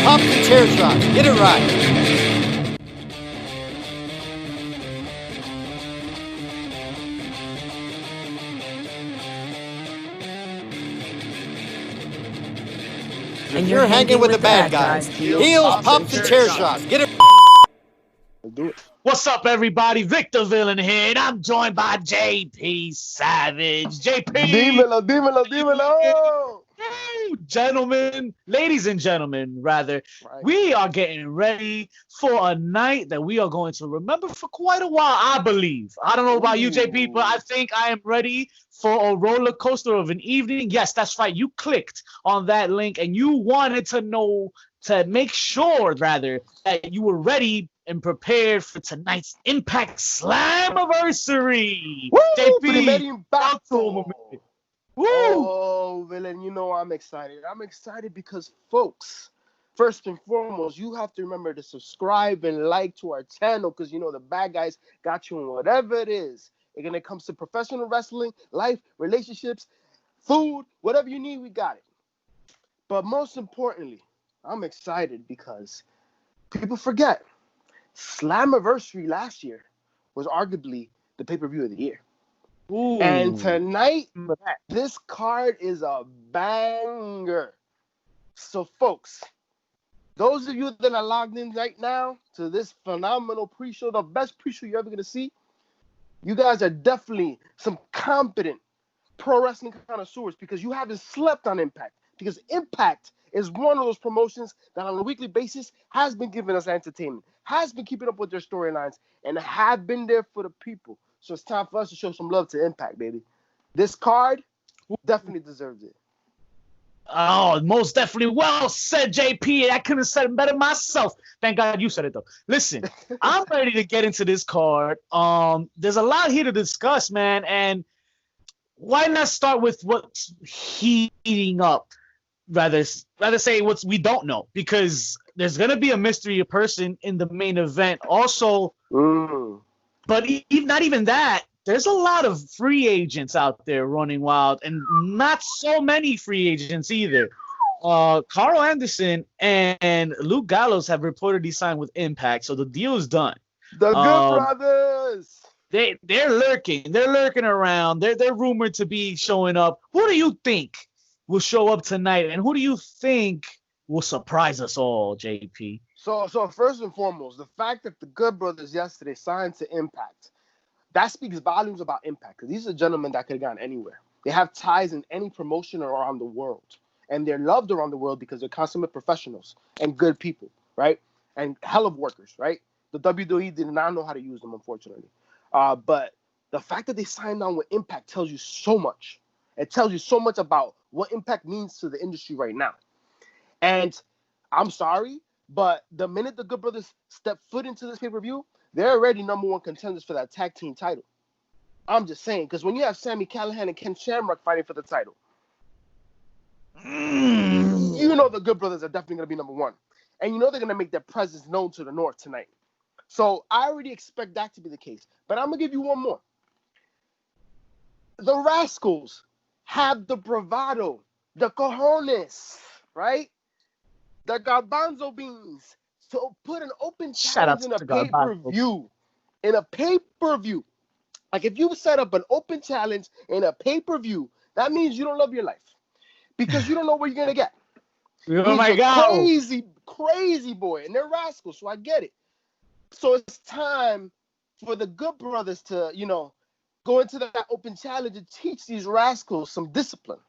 pops, and chair shots. Get it right. And you're hanging with the bad guys. Heels, pops, and chair shots. Get it. Do it. What's up, everybody? Victor Villain here, and I'm joined by JP Savage. JP! Dímelo. Gentlemen, ladies and gentlemen, rather, Right. we are getting ready for a night that we are going to remember for quite a while, I believe. I don't know about you, JP, but I think I am ready for a roller coaster of an evening. Yes, that's right. You clicked on that link, and you wanted to know, to make sure, rather, that you were ready and prepared for tonight's Impact Slammiversary. Woo! JP, Talk to him a minute. Woo! Oh, Villain, you know I'm excited. I'm excited because, folks, first and foremost, you have to remember to subscribe and like to our channel because, you know, the bad guys got you in whatever it is. And when it comes to professional wrestling, life, relationships, food, whatever you need, we got it. But most importantly, I'm excited because people forget Slammiversary last year was arguably the pay-per-view of the year. Ooh. And tonight, this card is a banger. So, folks, those of you that are logged in right now to this phenomenal pre-show, the best pre-show you're ever going to see, you guys are definitely some competent pro wrestling connoisseurs because you haven't slept on Impact. Because Impact is one of those promotions that on a weekly basis has been giving us entertainment, has been keeping up with their storylines, and have been there for the people. So it's time for us to show some love to Impact, baby. This card definitely deserves it. Oh, most definitely. Well said, JP. I couldn't have said it better myself. Thank God you said it, though. Listen, I'm ready to get into this card. There's a lot here to discuss, man. And why not start with what's heating up? Rather say what we don't know, because there's going to be a mystery person in the main event. Also, but not even that. There's a lot of free agents out there running wild, and not so many free agents either. Carl Anderson and Luke Gallows have reportedly signed with Impact, so the deal is done. The Good Brothers. They're lurking. They're lurking around. They're rumored to be showing up. Who do you think will show up tonight, and who do you think will surprise us all, JP? So first and foremost, the fact that the Good Brothers yesterday signed to Impact, that speaks volumes about Impact, because these are gentlemen that could have gone anywhere. They have ties in any promotion around the world, and they're loved around the world because they're consummate professionals and good people, right? And hell of workers, right? The WWE did not know how to use them, unfortunately. But the fact that they signed on with Impact tells you so much. It tells you so much about what Impact means to the industry right now. And I'm sorry, but the minute the Good Brothers step foot into this pay-per-view, they're already number one contenders for that tag team title. I'm just saying, because when you have Sami Callihan and Ken Shamrock fighting for the title, you know the Good Brothers are definitely going to be number one. And you know they're going to make their presence known to the North tonight. So I already expect that to be the case. But I'm going to give you one more. The Rascals have the bravado, the cojones, right? The garbanzo beans to put an open challenge in a pay-per-view. In a pay-per-view. Like, if you set up an open challenge in a pay-per-view, that means you don't love your life. Because you don't know what you're going to get. Oh, my God. Crazy boy. And they're rascals, so I get it. So it's time for the Good Brothers to, you know, go into that open challenge and teach these rascals some discipline.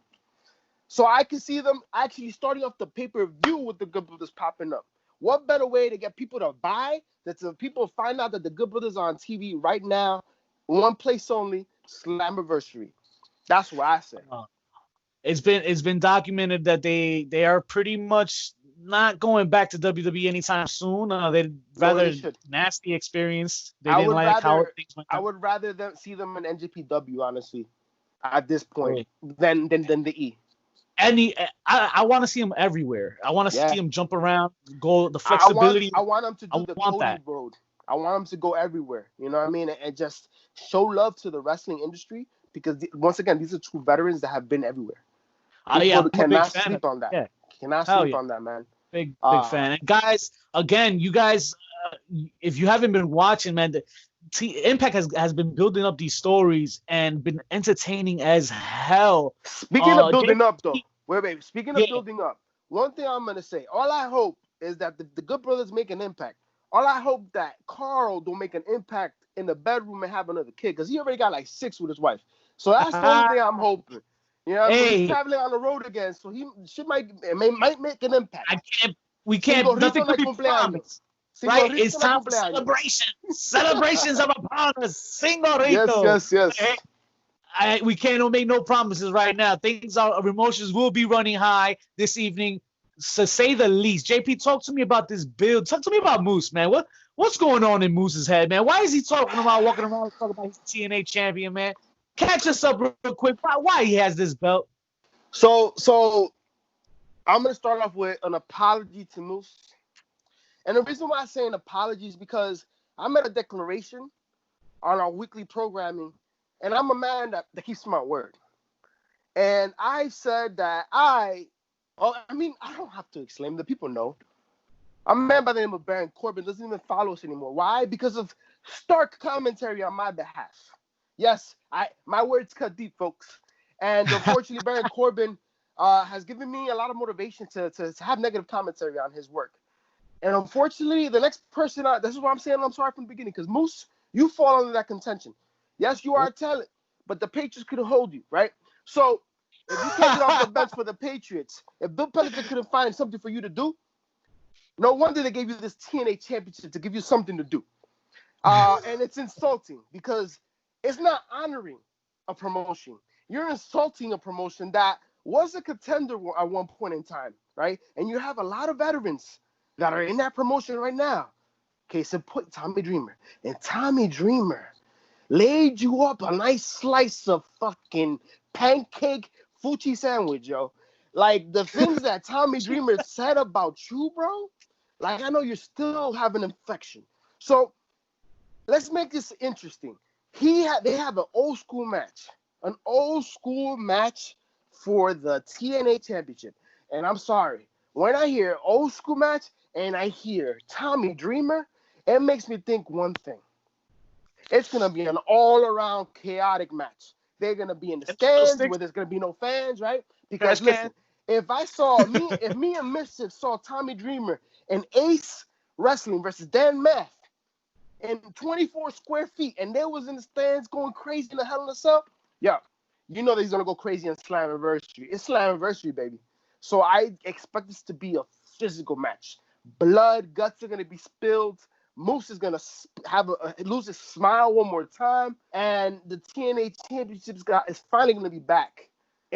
So I can see them actually starting off the pay-per-view with the Good Brothers popping up. What better way to get people to buy than to people find out that the Good Brothers are on TV right now, one place only, Slammiversary. That's what I say. It's been documented that they are pretty much not going back to WWE anytime soon. They'd rather nasty experience. They didn't like how things went. I would rather see them in NJPW, honestly, at this point, than the E. I want to see him everywhere. I want to see him jump around, go the flexibility. I want him to do the Cody road. I want him to go everywhere. You know what I mean? And just show love to the wrestling industry because once again, these are two veterans that have been everywhere. Cannot sleep on that. Yeah. Cannot sleep on that, man. Big fan. And guys, again, you guys, if you haven't been watching, man, Impact has been building up these stories and been entertaining as hell. Speaking of building up, though, wait. Speaking of Yeah. building up, one thing I'm gonna say. All I hope is that the Good Brothers make an impact. All I hope that Carl don't make an impact in the bedroom and have another kid, because he already got like 6 with his wife. So that's the only thing I'm hoping. You know, he's traveling on the road again, so he might make an impact. Nothing could be promised. Right? It's time for celebration. Celebrations are upon us. Señorito. Yes. We can't make no promises right now. Emotions will be running high this evening, to say the least. JP, talk to me about this build. Talk to me about Moose, man. What's going on in Moose's head, man? Why is he walking around talking about his TNA champion, man? Catch us up real quick. Why he has this belt? So I'm gonna start off with an apology to Moose. And the reason why I say an apology is because I made a declaration on our weekly programming, and I'm a man that keeps my word. And I said that I don't have to explain. The people know. I'm a man by the name of Baron Corbin. Doesn't even follow us anymore. Why? Because of stark commentary on my behalf. Yes, my words cut deep, folks. And unfortunately, Baron Corbin has given me a lot of motivation to have negative commentary on his work. And unfortunately, the next person, this is what I'm saying, I'm sorry from the beginning, because Moose, you fall under that contention. Yes, you are a talent, but the Patriots couldn't hold you, right? So if you can't get off the bench for the Patriots, if Bill Pelican couldn't find something for you to do, no wonder they gave you this TNA championship to give you something to do. And it's insulting because it's not honoring a promotion. You're insulting a promotion that was a contender at one point in time, right? And you have a lot of veterans that are in that promotion right now. Case in point, Tommy Dreamer. And Tommy Dreamer laid you up a nice slice of fucking pancake Fuchi sandwich, yo. Like, the things that Tommy Dreamer said about you, bro, like, I know you still have an infection. So, let's make this interesting. They have an old school match for the TNA Championship. And I'm sorry, when I hear old school match and I hear Tommy Dreamer, it makes me think one thing. It's going to be an all-around chaotic match. They're going to be in the stands where there's going to be no fans, right? Because listen, if me and Mischief saw Tommy Dreamer and Ace Wrestling versus Dan Math in 24 square feet, and they was in the stands going crazy in the Hell in a Cell, yeah, you know that he's going to go crazy in Slammiversary. It's Slammiversary, baby. So I expect this to be a physical match. Blood, guts are going to be spilled. Moose is going to lose his smile one more time. And the TNA Championship is finally going to be back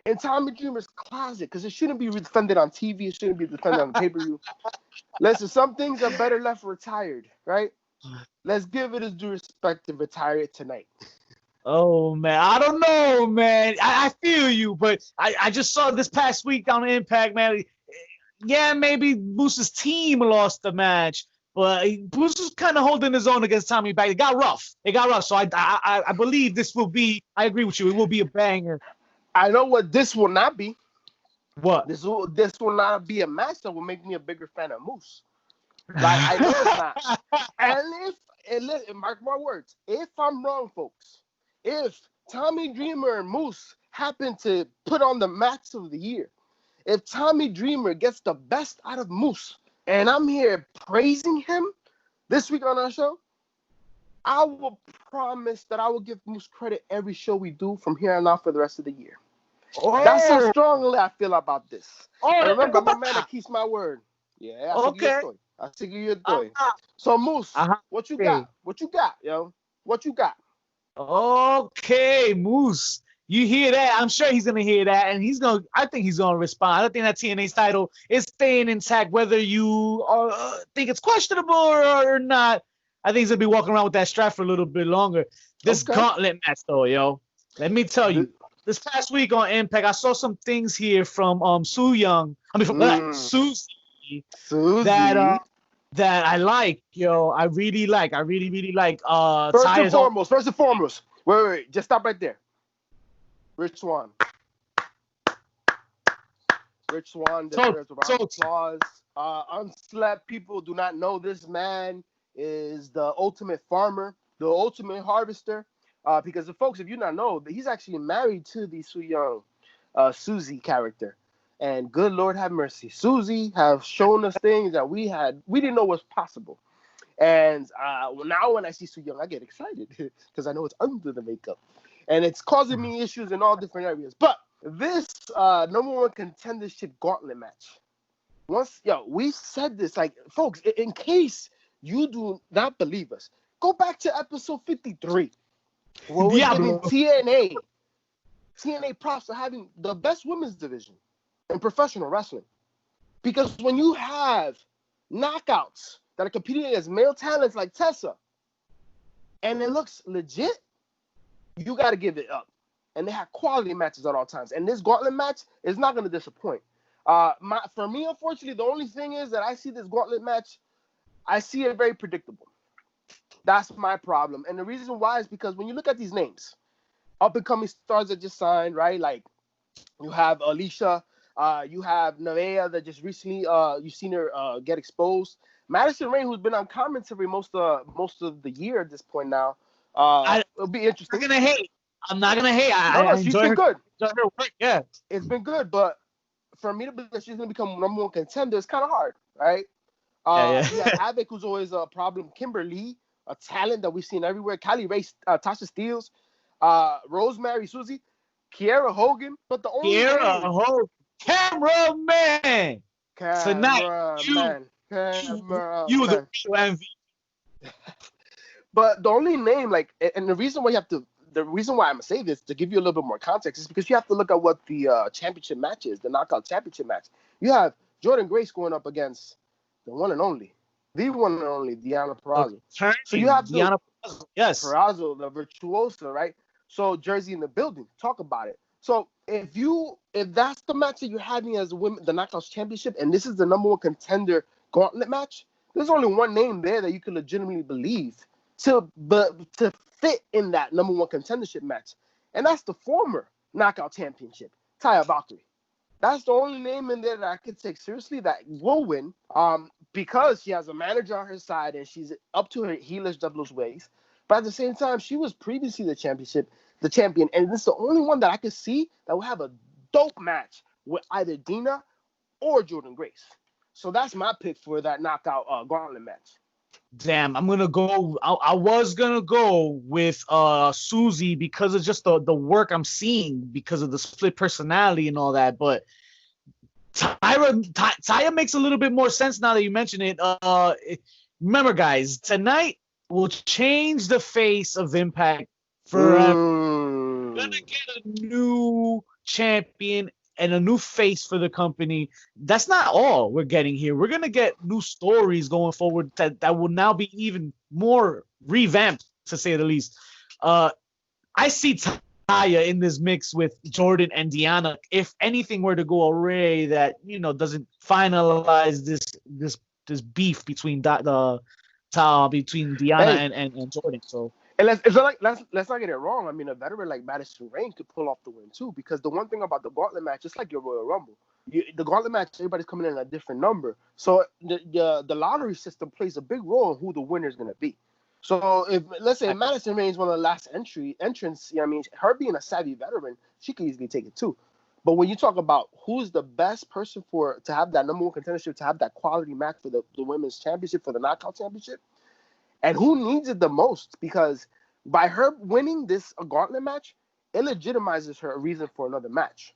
in Tommy Dreamer's closet, because it shouldn't be defended on TV. It shouldn't be defended on the pay-per-view. Listen, some things are better left retired, right? Let's give it his due respect to retire it tonight. Oh, man. I don't know, man. I feel you, but I just saw this past week on Impact, man. Yeah, maybe Moose's team lost the match, but Moose was kind of holding his own against Tommy back. It got rough. So I believe this will be, I agree with you, it will be a banger. I know what this will not be. What? This will not be a match that will make me a bigger fan of Moose. Like, I know it's not. And mark my words, if I'm wrong, folks, if Tommy Dreamer and Moose happen to put on the match of the year, if Tommy Dreamer gets the best out of Moose, and I'm here praising him this week on our show, I will promise that I will give Moose credit every show we do from here on out for the rest of the year. Oh. That's how strongly I feel about this. And remember, I'm a man that keeps my word. Yeah, I'll give you a toy. So, Moose, what you got? What you got, yo? What you got? Okay, Moose. You hear that? I'm sure he's gonna hear that, and I think he's gonna respond. I think that TNA's title is staying intact, whether you think it's questionable or not. I think he's gonna be walking around with that strap for a little bit longer. This gauntlet match, though, yo. Let me tell you, this past week on Impact, I saw some things here from Susie that I like, yo. I really like. First and foremost. Wait. Just stop right there. Rich Swann. Rich Swann deserves a round of applause. Unslept people do not know this man is the ultimate farmer, the ultimate harvester. Because the folks, if you not know, he's actually married to the Su Young Susie character. And good Lord have mercy, Susie have shown us things that we didn't know was possible. And now when I see Su Young, I get excited because I know it's under the makeup. And it's causing me issues in all different areas. But this number one contendership gauntlet match. We said this, like, folks, in case you do not believe us, go back to episode 53. Where we're giving TNA props for having the best women's division in professional wrestling. Because when you have knockouts that are competing against male talents like Tessa, and it looks legit, you got to give it up. And they have quality matches at all times. And this gauntlet match is not going to disappoint. For me, unfortunately, the only thing is that I see this gauntlet match, I see it very predictable. That's my problem. And the reason why is because when you look at these names, up-and-coming stars that just signed, right? Like, you have Alicia, you have Nevaeh that just recently, you've seen her get exposed. Madison Rayne, who's been on commentary most of the year at this point now. It'll be interesting. I'm not gonna hate. She's been good. Enjoy her work, yeah. It's been good, but for me to believe that she's gonna become number one contender is kind of hard, right? You have Havoc, who's always a problem. Kimberly, a talent that we've seen everywhere. Kylie Ray, Tasha Steelz, Rosemary, Susie, Kiera Hogan, but the only cameraman. Tonight, you the real MVP. But the only name, like, and the reason why I'm gonna say this to give you a little bit more context is because you have to look at what the championship match is, the knockout championship match. You have Jordynne Grace going up against the one and only Deonna Purrazzo. So you have Deonna Purrazzo, the virtuosa, right? So Jersey in the building, talk about it. So if that's the match that you're having as the Knockouts Championship, and this is the number one contender gauntlet match, there's only one name there that you can legitimately believe to fit in that number one contendership match, and that's the former Knockout Championship, Taya Valkyrie. That's the only name in there that I could take seriously that will win, because she has a manager on her side and she's up to her heelish doubles ways. But at the same time, she was previously the champion, and this is the only one that I could see that will have a dope match with either Dina or Jordynne Grace. So that's my pick for that knockout gauntlet match. Damn, I'm gonna go. I was gonna go with Susie because of just the work I'm seeing because of the split personality and all that. But Taya makes a little bit more sense now that you mention it. Remember, guys, tonight will change the face of Impact forever. We're gonna get a new champion and a new face for the company. That's not all we're getting here. We're going to get new stories going forward that will now be even more revamped, to say the least. I see Taya in this mix with Jordynne and Deonna. If anything were to go awry that, doesn't finalize this beef between Deonna and Jordynne. So. And let's not get it wrong. I mean, a veteran like Madison Rayne could pull off the win too, because the one thing about the Gauntlet match, just like your Royal Rumble, the Gauntlet match, everybody's coming in at a different number. So the lottery system plays a big role in who the winner is going to be. So if, let's say, Madison Rayne is one of the last entrants, her being a savvy veteran, she could easily take it too. But when you talk about who's the best person to have that number one contendership, to have that quality match for the women's championship, for the Knockout Championship, and who needs it the most? Because by her winning this gauntlet match, it legitimizes her a reason for another match,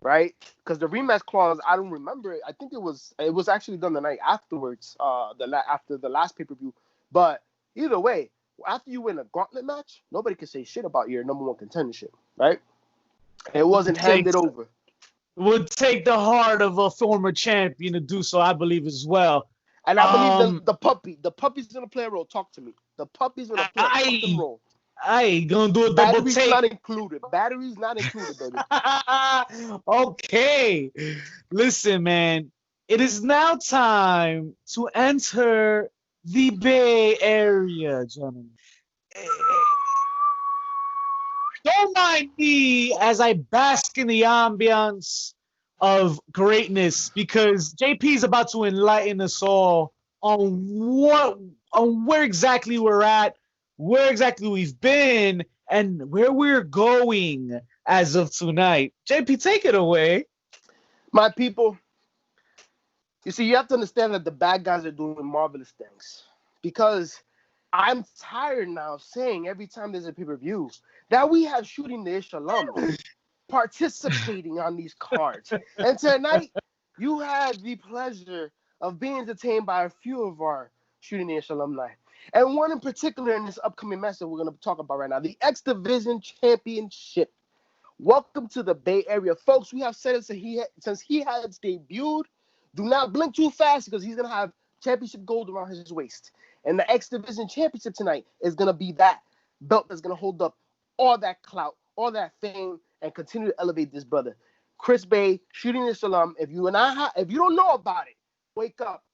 right? Because the rematch clause, I don't remember it. I think it was actually done the night afterwards, after the last pay-per-view. But either way, after you win a gauntlet match, nobody can say shit about your number one contendership, right? It wasn't handed over. Would take the heart of a former champion to do so, I believe, as well. And I believe the puppy's gonna play a role. Talk to me. The puppy's gonna play a fucking role. I ain't gonna do a double Batteries take. Batteries not included, baby. Okay. Listen, man. It is now time to enter the Bay Area, gentlemen. Don't mind me as I bask in the ambiance of greatness, because JP is about to enlighten us all on where exactly we're at, where exactly we've been, and where we're going as of tonight. JP, take it away. My people, you see, you have to understand that the bad guys are doing marvelous things, because I'm tired now of saying every time there's a pay-per-view that we have shooting the ish alums participating on these cards. And tonight, you had the pleasure of being entertained by a few of our shooting the ish alumni. And one in particular in this upcoming match that we're going to talk about right now, the X Division Championship. Welcome to the Bay Area. Folks, we have said it since he has debuted. Do not blink too fast, because he's going to have championship gold around his waist. And the X Division Championship tonight is going to be that belt that's going to hold up all that clout, all that fame, and continue to elevate this brother. Chris Bay, shooting this alum. If you don't know about it, wake up,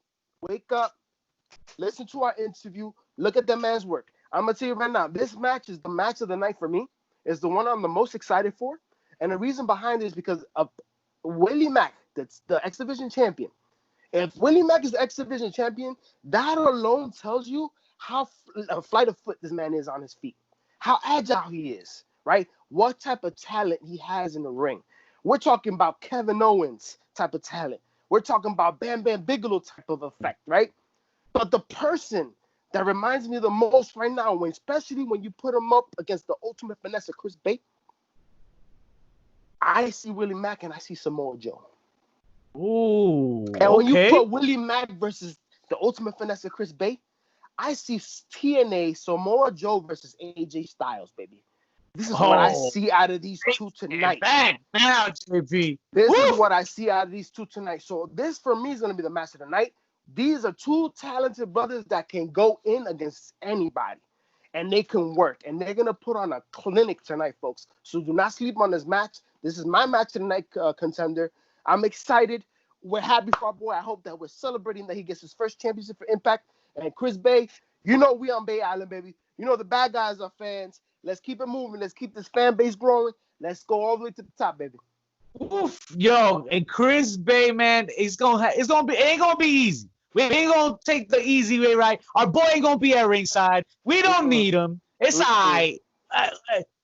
listen to our interview, look at that man's work. I'm going to tell you right now, this match is the match of the night for me. It's the one I'm the most excited for. And the reason behind it is because of Willie Mack, that's the X Division champion. If Willie Mack is the X Division champion, that alone tells you how flight of foot this man is on his feet, how agile he is, right? What type of talent he has in the ring. We're talking about Kevin Owens type of talent. We're talking about Bam Bam Bigelow type of effect, right? But the person that reminds me the most right now, especially when you put him up against the ultimate finesse of Chris Bay, I see Willie Mack and I see Samoa Joe. Ooh, and when okay. you put Willie Mack versus the ultimate finesse of Chris Bay, I see TNA Samoa Joe versus AJ Styles, baby. This is what I see out of these two tonight. Back now, JP. This is what I see out of these two tonight. So this, for me, is going to be the match of the night. These are two talented brothers that can go in against anybody, and they can work, and they're going to put on a clinic tonight, folks. So do not sleep on this match. This is my match of the night, contender. I'm excited. We're happy for our boy. I hope that we're celebrating that he gets his first championship for Impact. And Chris Bay, you know we on Bay Island, baby. You know the bad guys are fans. Let's keep it moving. Let's keep this fan base growing. Let's go all the way to the top, baby. Oof, yo, and Chris Bay, man, it ain't gonna be easy. We ain't gonna take the easy way, right? Our boy ain't gonna be at ringside. We don't need him. It's all right.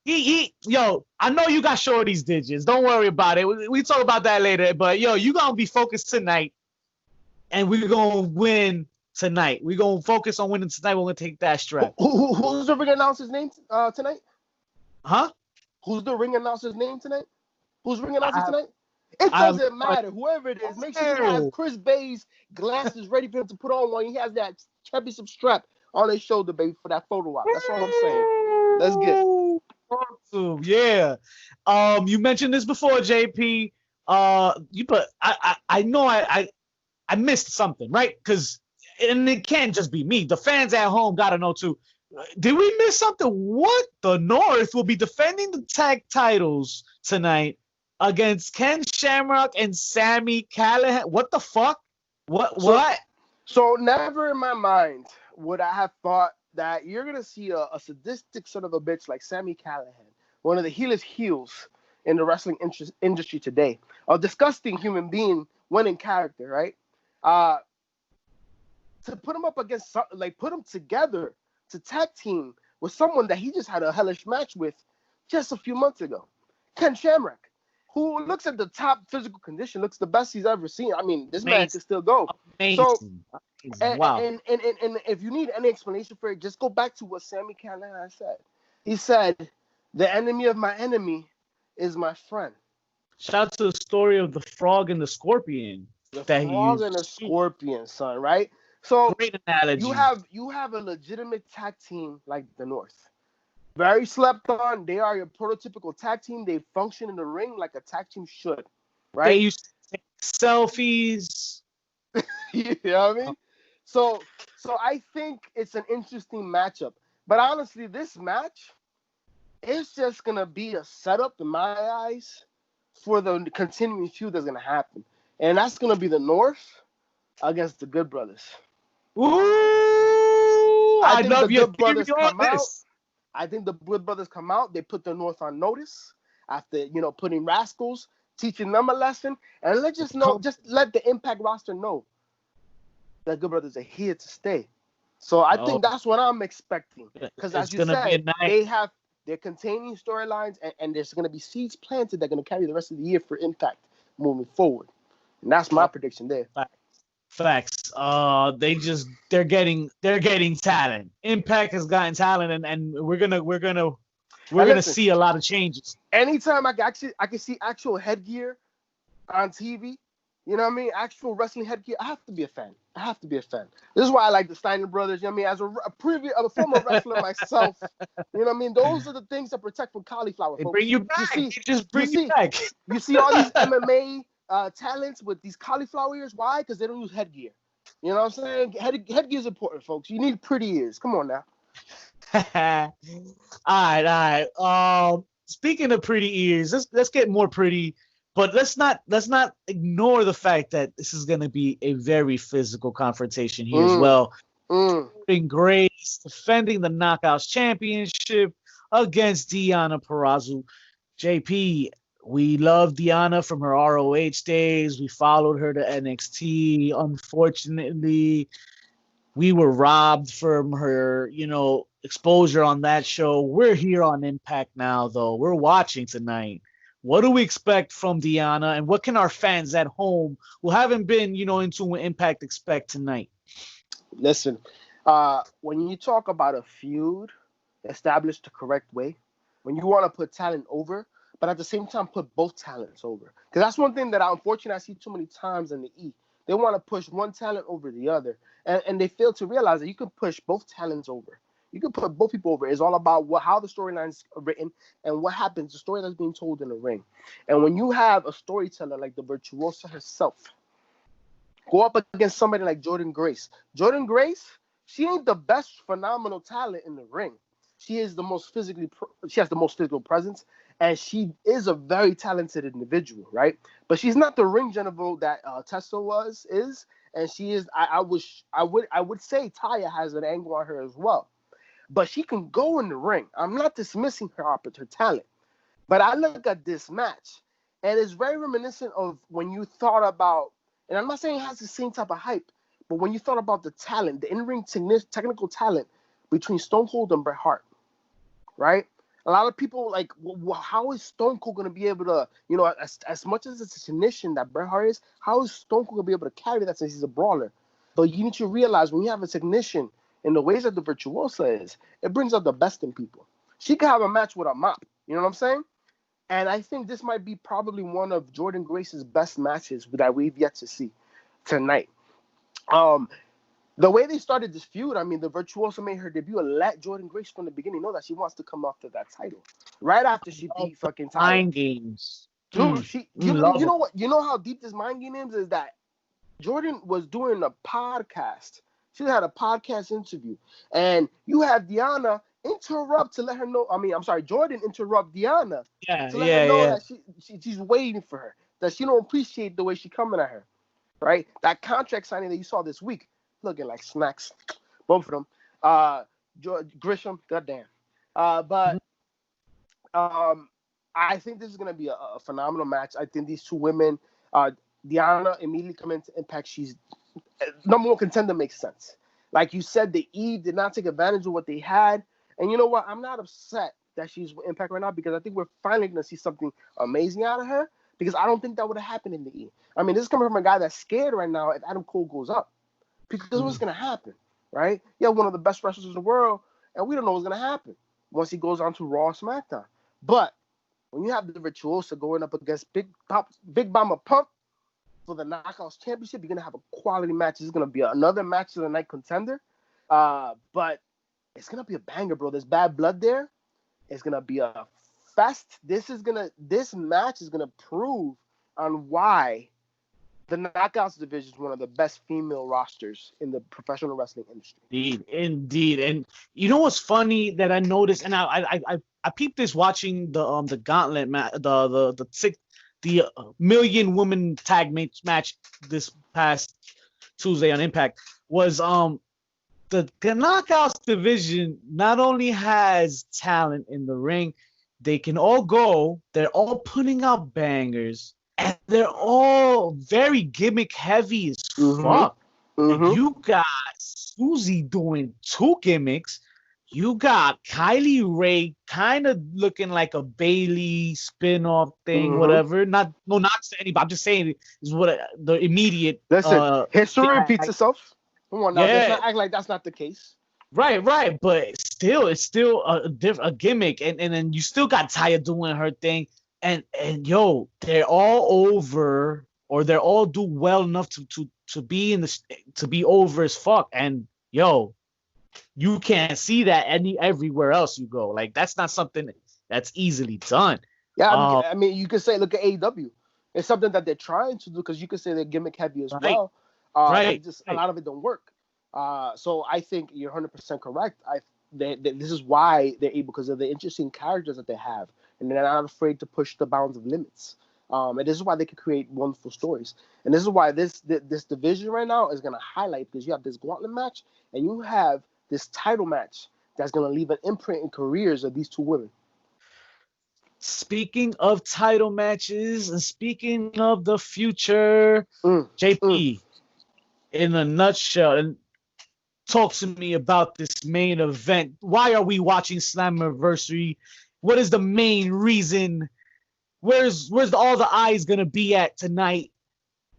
Yo, I know you got Shorty's digits. Don't worry about it. We talk about that later. But yo, you gonna be focused tonight, and we're gonna win tonight. We're gonna focus on winning tonight. We're gonna take that strap. Who's the ring announcer's name tonight? Huh? Who's the ring announcer's name tonight? Who's ring announcing tonight? It doesn't matter. Whoever it is, make sure you have Chris Bay's glasses ready for him to put on when he has that championship strap on his shoulder, baby, for that photo op. That's all I'm saying. Let's get it. Awesome. Yeah. You mentioned this before, JP. But I know I missed something, right? And it can't just be me. The fans at home gotta know too. Did we miss something? What? The North will be defending the tag titles tonight against Ken Shamrock and Sami Callihan. What the fuck? What? So never in my mind would I have thought that you're going to see a sadistic son of a bitch like Sami Callihan, one of the heelest heels in the wrestling industry today, a disgusting human being, winning character, right? To put him up against, put him together to tag team with someone that he just had a hellish match with just a few months ago. Ken Shamrock, who looks at the top physical condition, looks the best he's ever seen. I mean, this man can still go. Amazing. So, wow. And if you need any explanation for it, just go back to what Sami Callihan said. He said, "The enemy of my enemy is my friend." Shout out to the story of the frog and the scorpion. The frog and the scorpion, son, right? So great analogy. You have a legitimate tag team like the North. Very slept on. They are your prototypical tag team. They function in the ring like a tag team should, right? They used to take selfies. You know what I mean? So I think it's an interesting matchup. But honestly, this match is just gonna be a setup in my eyes for the continuing feud that's gonna happen, and that's gonna be the North against the Good Brothers. Ooh, I think the Good Brothers come out. This. I think the Good Brothers come out. They put the North on notice after, putting Rascals teaching them a lesson, and just let the Impact roster know that Good Brothers are here to stay. So I think that's what I'm expecting. Because as you said, they're containing storylines, and there's going to be seeds planted that are going to carry the rest of the year for Impact moving forward. And that's my prediction there. Facts. They're getting talent. Impact has gotten talent, and we're gonna see a lot of changes. Anytime I can see actual headgear on TV, you know what I mean? Actual wrestling headgear, I have to be a fan. This is why I like the Steiner brothers. You know what I mean? As a former wrestler myself, you know what I mean? Those are the things that protect from cauliflower. They folks. bring you back. You back. You see all these MMA talents with these cauliflower ears. Why? Because they don't use headgear. You know what I'm saying? Headgear is important, folks. You need pretty ears. Come on now. All right. Speaking of pretty ears, let's get more pretty, but let's not ignore the fact that this is going to be a very physical confrontation here as well. Jordynne Grace defending the Knockouts Championship against Deonna Purrazzo. JP, we love Deonna from her ROH days. We followed her to NXT. Unfortunately, we were robbed from her, exposure on that show. We're here on Impact now, though. We're watching tonight. What do we expect from Deonna, and what can our fans at home who haven't been, into Impact expect tonight? Listen, when you talk about a feud established the correct way, when you want to put talent over, but at the same time put both talents over, because that's one thing that unfortunately I see too many times in the E. They want to push one talent over the other, and they fail to realize that you can push both talents over. You can put both people over. It's all about how the storylines are written and what happens, the story that's being told in the ring. And when you have a storyteller like the Virtuosa herself go up against somebody like Jordynne Grace. Jordynne Grace, she ain't the best phenomenal talent in the ring. She is the most she has the most physical presence, and she is a very talented individual, right? But she's not the ring general that Tessa is, and she is. I would say Taya has an angle on her as well, but she can go in the ring. I'm not dismissing her talent, but I look at this match, and it's very reminiscent of when you thought about, and I'm not saying it has the same type of hype, but when you thought about the talent, the in-ring technical talent between Stone Cold and Bret Hart, right? A lot of people like, how is Stone Cold going to be able to, as much as it's a technician that Bret Hart is, how is Stone Cold going to be able to carry that since he's a brawler? But you need to realize when you have a technician in the ways that the Virtuosa is, it brings out the best in people. She could have a match with a mop, you know what I'm saying? And I think this might be probably one of Jordynne Grace's best matches that we've yet to see tonight. The way they started this feud, I mean, the Virtuosa made her debut and let Jordynne Grace from the beginning know that she wants to come after that title. Right after she beat fucking Taya. Mind games. Dude, you know what? You know how deep this mind game is that Jordynne was doing a podcast. She had a podcast interview. And you have Deonna interrupt to let her know. I mean, I'm sorry, Jordynne interrupt Deonna to let her know that she's waiting for her. That she don't appreciate the way she's coming at her. Right? That contract signing that you saw this week. Looking like snacks, both of them. Grisham, goddamn. But I think this is going to be a phenomenal match. I think these two women, Deonna immediately come into Impact. She's number one contender, makes sense. Like you said, the Eve did not take advantage of what they had. And you know what? I'm not upset that she's with Impact right now because I think we're finally going to see something amazing out of her because I don't think that would have happened in the E. I mean, this is coming from a guy that's scared right now if Adam Cole goes up. Because what's going to happen, right? You have one of the best wrestlers in the world, and we don't know what's going to happen once he goes on to Raw or SmackDown. But when you have the Virtuosa going up against Big Mama Pump for the Knockouts Championship, you're going to have a quality match. This is going to be another match of the night contender. But it's going to be a banger, bro. There's bad blood there. It's going to be a fest. This match is going to prove on why the Knockouts division is one of the best female rosters in the professional wrestling industry. Indeed. And you know what's funny that I noticed, and I peeped this watching the Gauntlet match, the Million Woman Tag match this past Tuesday on Impact, was the Knockouts division not only has talent in the ring, they can all go. They're all putting out bangers. and they're all very gimmick heavy as fuck. Like, you got Susie doing 2 gimmicks. You got Kylie Ray kind of looking like a Bailey spin-off thing, whatever. No knocks to anybody. I'm just saying is what the immediate. Listen, history repeats itself. Come on now, let's not act like that's not the case. Right, but it's still a gimmick, and then you still got Taya doing her thing, and yo, they're all over, or they're all do well enough to be to be over as fuck, and yo, you can't see that everywhere else you go. Like, that's not something that's easily done. Yeah, I mean, you could say, look at AEW. It's something that they're trying to do, because you could say they're gimmick heavy as well. Right. Just a lot of it don't work. So I think you're 100% correct. This is why they're able, because of the interesting characters that they have, and they're not afraid to push the bounds of limits. And this is why they can create wonderful stories. And this is why this division right now is going to highlight, because you have this gauntlet match and you have this title match that's going to leave an imprint in careers of these 2 women. Speaking of title matches and speaking of the future, JP, in a nutshell, and talk to me about this main event. Why are we watching Slammiversary? What is the main reason? Where's all the eyes gonna be at tonight?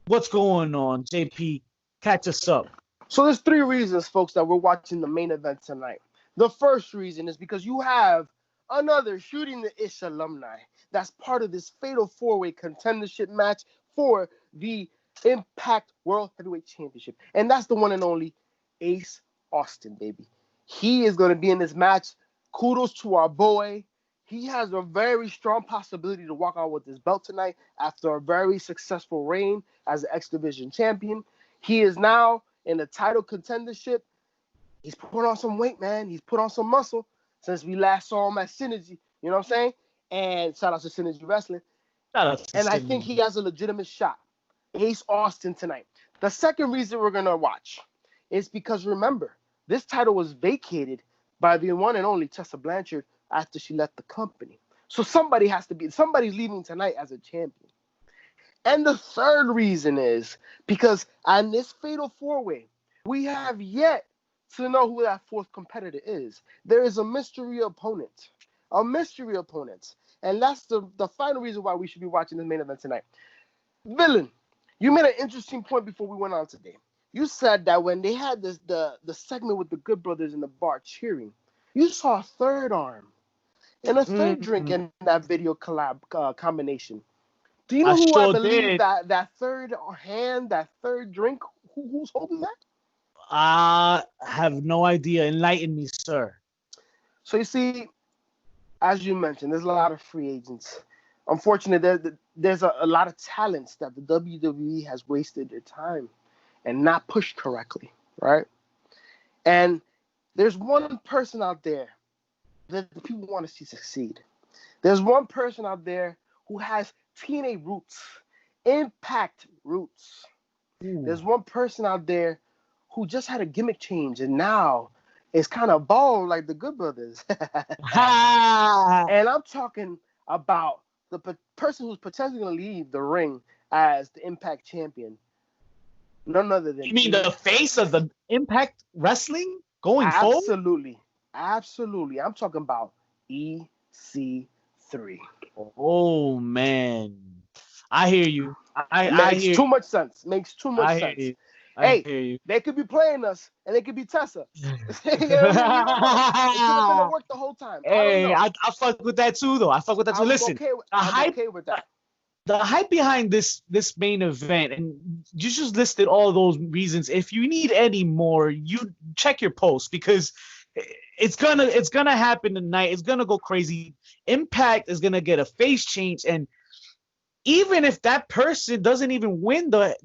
What's going on, JP? Catch us up. So there's 3 reasons, folks, that we're watching the main event tonight. The first reason is because you have another Shooting the Ish alumni that's part of this fatal 4-way contendership match for the Impact World Heavyweight Championship. And that's the one and only Ace Austin, baby. He is going to be in this match. Kudos to our boy. He has a very strong possibility to walk out with this belt tonight after a very successful reign as the X Division champion. He is now in the title contendership. He's put on some weight, man. He's put on some muscle since we last saw him at Synergy. You know what I'm saying? And shout out to Synergy Wrestling. I think he has a legitimate shot. Ace Austin tonight. The second reason we're going to watch is because, remember, this title was vacated by the one and only Tessa Blanchard after she left the company. So somebody's leaving tonight as a champion. And the third reason is because on this fatal 4-way, we have yet to know who that 4th competitor is. There is a mystery opponent. And that's the final reason why we should be watching the main event tonight. Villain, you made an interesting point before we went on today. You said that when they had the segment with the Good Brothers in the bar cheering, you saw a third arm and a third drink in that video combination. Do you know who I believe that third hand, that third drink, who's holding that? I have no idea. Enlighten me, sir. So you see, as you mentioned, there's a lot of free agents. Unfortunately, there's a lot of talents that the WWE has wasted their time and not pushed correctly, right? And there's one person out there that the people want to see succeed. There's one person out there who has TNA roots, Impact roots. There's one person out there who just had a gimmick change and now is kind of bald like the Good Brothers. And I'm talking about the person who's potentially going to leave the ring as the Impact champion. None other than... You mean the face of the Impact Wrestling going forward? Absolutely. I'm talking about EC3. Oh, man. I hear you. Makes too much sense. I hear you. They could be playing us, and they could be Tessa. It could have been work the whole time. Hey, I fuck with that too, though. Listen, I'm okay with that. The hype behind this main event, and you just listed all those reasons. If you need any more, you check your post, because it's gonna happen tonight. It's gonna go crazy. Impact is gonna get a face change, and even if that person doesn't even win the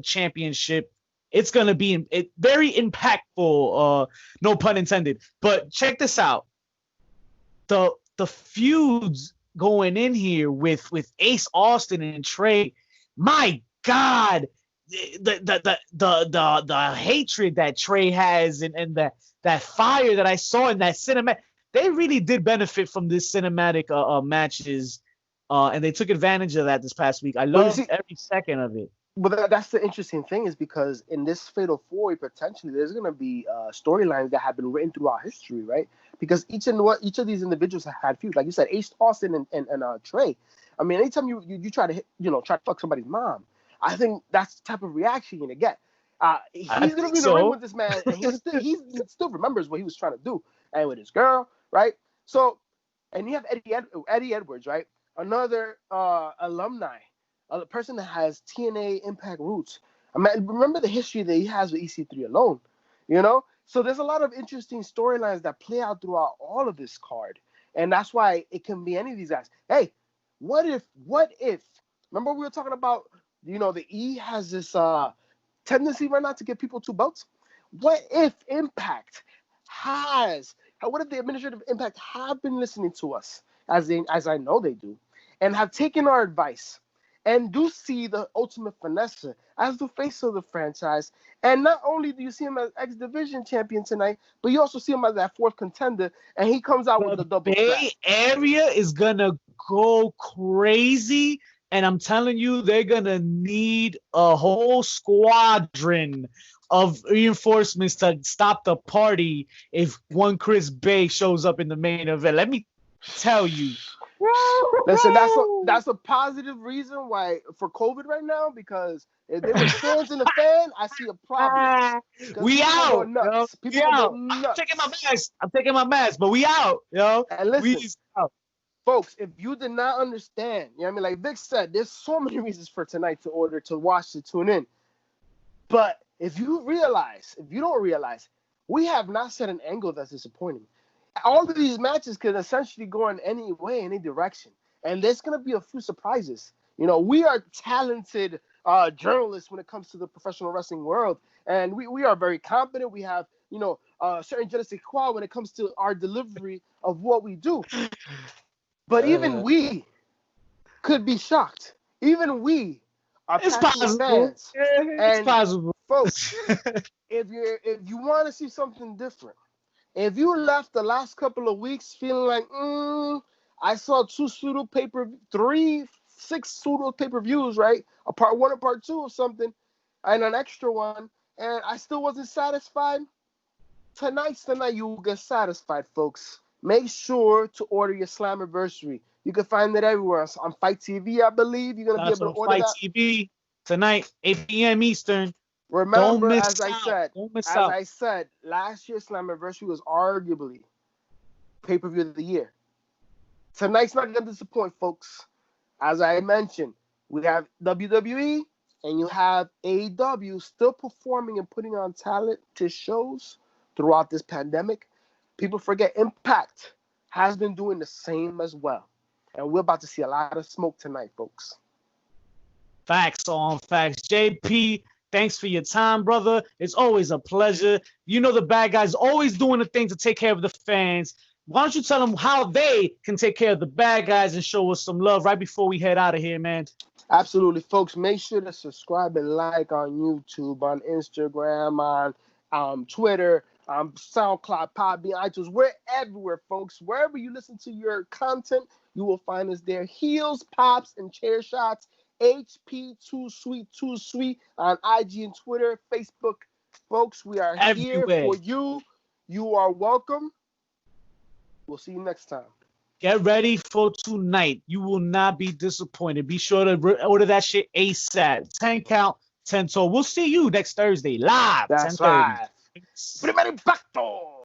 championship, it's going to be very impactful, no pun intended. But check this out. The feuds going in here with Ace Austin and Trey, my God, the hatred that Trey has and that fire that I saw in that cinematic, they really did benefit from this cinematic matches. And they took advantage of that this past week. I Well, you loved see, every second of it. but that's the interesting thing is because in this Fatal 4-Way, potentially there's going to be storylines that have been written throughout history, right? Because each of these individuals have had feuds, like you said, Ace Austin and Trey. I mean, anytime you try to try to fuck somebody's mom, I think that's the type of reaction you're gonna get. He's gonna be in the ring with this man, and he still remembers what he was trying to do, and with his girl, right? So, and you have Eddie Edwards, right? Another alumni. A person that has TNA Impact roots. I mean, remember the history that he has with EC3 alone, you know? So there's a lot of interesting storylines that play out throughout all of this card. And that's why it can be any of these guys. Hey, what if, remember we were talking about, the E has this tendency right now to give people 2 belts? What if what if the administrative Impact have been listening to us, as I know they do, and have taken our advice, and do see the Ultimate Finesse as the face of the franchise. And not only do you see him as X Division champion tonight, but you also see him as that 4th contender, and he comes out with the double Bay Area is gonna go crazy, and I'm telling you, they're gonna need a whole squadron of reinforcements to stop the party if one Chris Bay shows up in the main event. Let me tell you. Listen, that's a positive reason why for COVID right now, because if there were fans in the fan, I see a problem. We out. People go nuts. I'm taking my mask, but we out, yo. And listen, folks, if you did not understand, you know what I mean? Like Vic said, there's so many reasons for tonight to watch, to tune in. But if you don't realize, we have not set an angle that's disappointing. All of these matches can essentially go in any way, any direction. And there's going to be a few surprises. We are talented journalists when it comes to the professional wrestling world. And we are very competent. We have, certain je ne sais quoi when it comes to our delivery of what we do. But even we could be shocked. Even we are passionate fans. It's possible. Folks, if you want to see something different, if you left the last couple of weeks feeling like, I saw 6 pseudo pay-per-views, right? A part 1 or part 2 of something, and an extra one, and I still wasn't satisfied. Tonight's the night you will get satisfied, folks. Make sure to order your Slammiversary. You can find it everywhere. On Fight TV, I believe. You're going to be able to order that. Fight TV tonight, 8 p.m. Eastern. Remember, as I said, last year's Slammiversary was arguably pay-per-view of the year. Tonight's not going to disappoint, folks. As I mentioned, we have WWE and you have AEW still performing and putting on talented shows throughout this pandemic. People forget Impact has been doing the same as well. And we're about to see a lot of smoke tonight, folks. Facts on facts. JP, thanks for your time, brother. It's always a pleasure. The bad guys always doing the thing to take care of the fans. Why don't you tell them how they can take care of the bad guys and show us some love right before we head out of here, man? Absolutely, folks. Make sure to subscribe and like on YouTube, on Instagram, on Twitter, SoundCloud, Podbean, iTunes. We're everywhere, folks. Wherever you listen to your content, you will find us there. Heels, Pops, and Chair Shots. HP Too Sweet on IG and Twitter, Facebook. Folks, we are here for you. You are welcome. We'll see you next time. Get ready for tonight. You will not be disappointed. Be sure to order that shit ASAP. 10 count, 10 toe. We'll see you next Thursday live. That's right. Primer impacto.